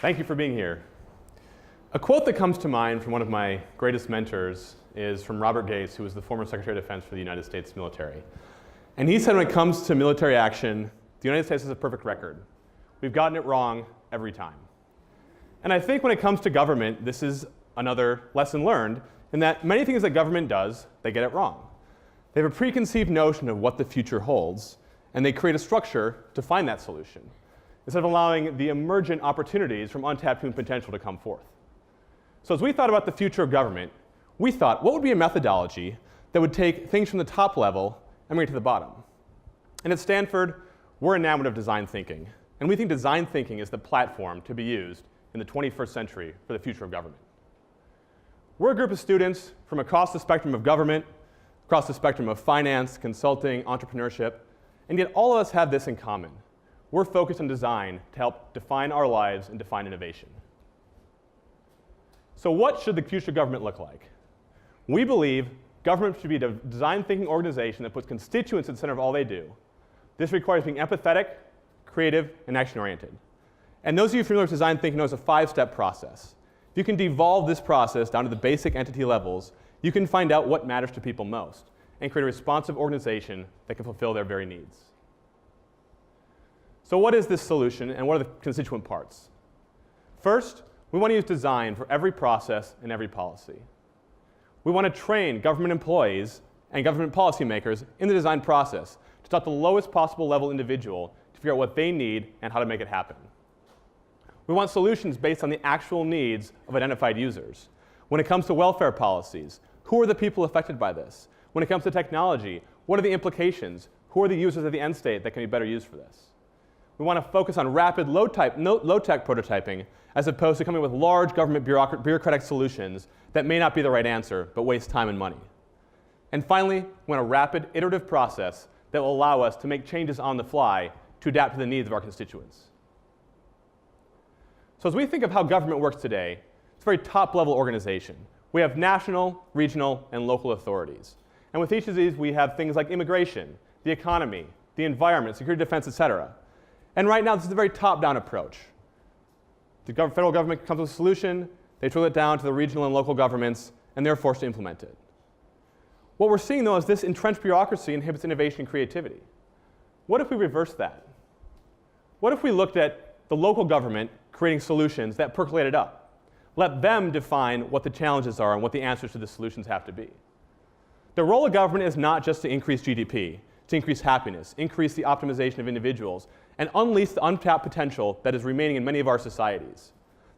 Thank you for being here. A quote that comes to mind from one of my greatest mentors is from Robert Gates, who was the former Secretary of Defense for the United States military. And he said when it comes to military action, the United States has a perfect record. We've gotten it wrong every time. And I think when it comes to government, this is another lesson learned in that many things that government does, they get it wrong. They have a preconceived notion of what the future holds, and they create a structure to find that solution, instead of allowing the emergent opportunities from untapped human potential to come forth. So as we thought about the future of government, we thought, what would be a methodology that would take things from the top level and bring it to the bottom? And at Stanford, we're enamored of design thinking. And we think design thinking is the platform to be used in the 21st century for the future of government. We're a group of students from across the spectrum of government, across the spectrum of finance, consulting, entrepreneurship, and yet all of us have this in common. We're focused on design to help define our lives and define innovation. So what should the future of government look like? We believe government should be a design thinking organization that puts constituents at the center of all they do. This requires being empathetic, creative, and action-oriented. And those of you familiar with design thinking know it's a 5-step process. If you can devolve this process down to the basic entity levels, you can find out what matters to people most and create a responsive organization that can fulfill their very needs. So what is this solution, and what are the constituent parts? First, we want to use design for every process and every policy. We want to train government employees and government policymakers in the design process to talk to the lowest possible level individual to figure out what they need and how to make it happen. We want solutions based on the actual needs of identified users. When it comes to welfare policies, who are the people affected by this? When it comes to technology, what are the implications? Who are the users at the end state that can be better used for this? We want to focus on rapid, low-tech prototyping as opposed to coming with large government bureaucratic solutions that may not be the right answer but waste time and money. And finally, we want a rapid, iterative process that will allow us to make changes on the fly to adapt to the needs of our constituents. So as we think of how government works today, it's a very top-level organization. We have national, regional, and local authorities. And with each of these, we have things like immigration, the economy, the environment, security, defense, et cetera. And right now, this is a very top-down approach. The federal government comes with a solution, they trickle it down to the regional and local governments, and they're forced to implement it. What we're seeing, though, is this entrenched bureaucracy inhibits innovation and creativity. What if we reversed that? What if we looked at the local government creating solutions that percolated up? Let them define what the challenges are and what the answers to the solutions have to be. The role of government is not just to increase GDP, to increase happiness, increase the optimization of individuals, and unleash the untapped potential that is remaining in many of our societies.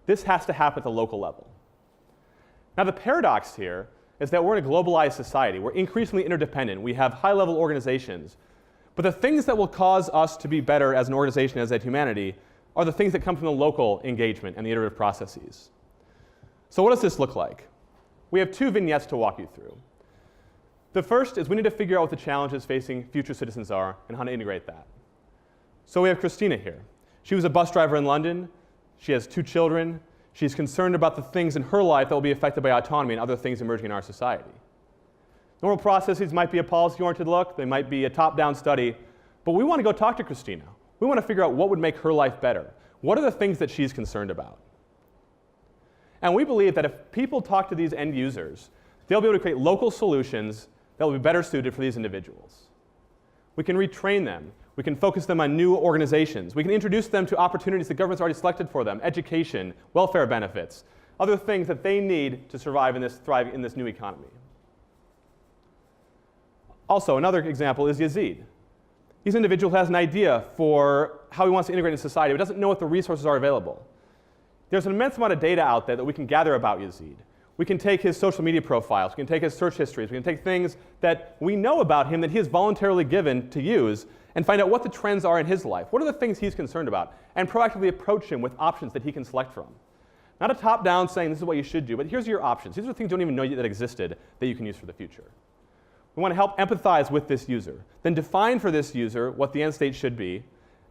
This has to happen at the local level. Now, the paradox here is that we're in a globalized society. We're increasingly interdependent. We have high-level organizations. But the things that will cause us to be better as an organization, as a humanity, are the things that come from the local engagement and the iterative processes. So what does this look like? We have 2 vignettes to walk you through. The first is we need to figure out what the challenges facing future citizens are and how to integrate that. So we have Christina here. She was a bus driver in London. She has 2 children. She's concerned about the things in her life that will be affected by autonomy and other things emerging in our society. Normal processes might be a policy-oriented look. They might be a top-down study. But we want to go talk to Christina. We want to figure out what would make her life better. What are the things that she's concerned about? And we believe that if people talk to these end users, they'll be able to create local solutions that will be better suited for these individuals. We can retrain them. We can focus them on new organizations. We can introduce them to opportunities the government's already selected for them, education, welfare benefits, other things that they need to survive and thrive in this new economy. Also, another example is Yazeed. He's an individual who has an idea for how he wants to integrate into society, but doesn't know what the resources are available. There's an immense amount of data out there that we can gather about Yazeed. We can take his social media profiles, we can take his search histories, we can take things that we know about him that he has voluntarily given to use and find out what the trends are in his life. What are the things he's concerned about? And proactively approach him with options that he can select from. Not a top-down saying this is what you should do, but here's your options. These are things you don't even know that existed that you can use for the future. We want to help empathize with this user, then define for this user what the end state should be,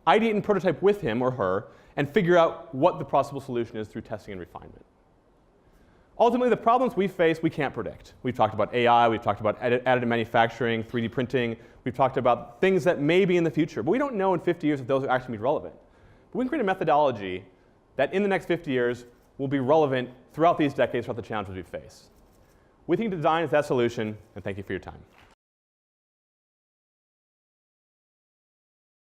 ideate and prototype with him or her, and figure out what the possible solution is through testing and refinement. Ultimately, the problems we face, we can't predict. We've talked about AI, we've talked about additive manufacturing, 3D printing, we've talked about things that may be in the future, but we don't know in 50 years if those are actually relevant. But we can create a methodology that in the next 50 years will be relevant throughout these decades, throughout the challenges we face. We think design is that solution, and thank you for your time.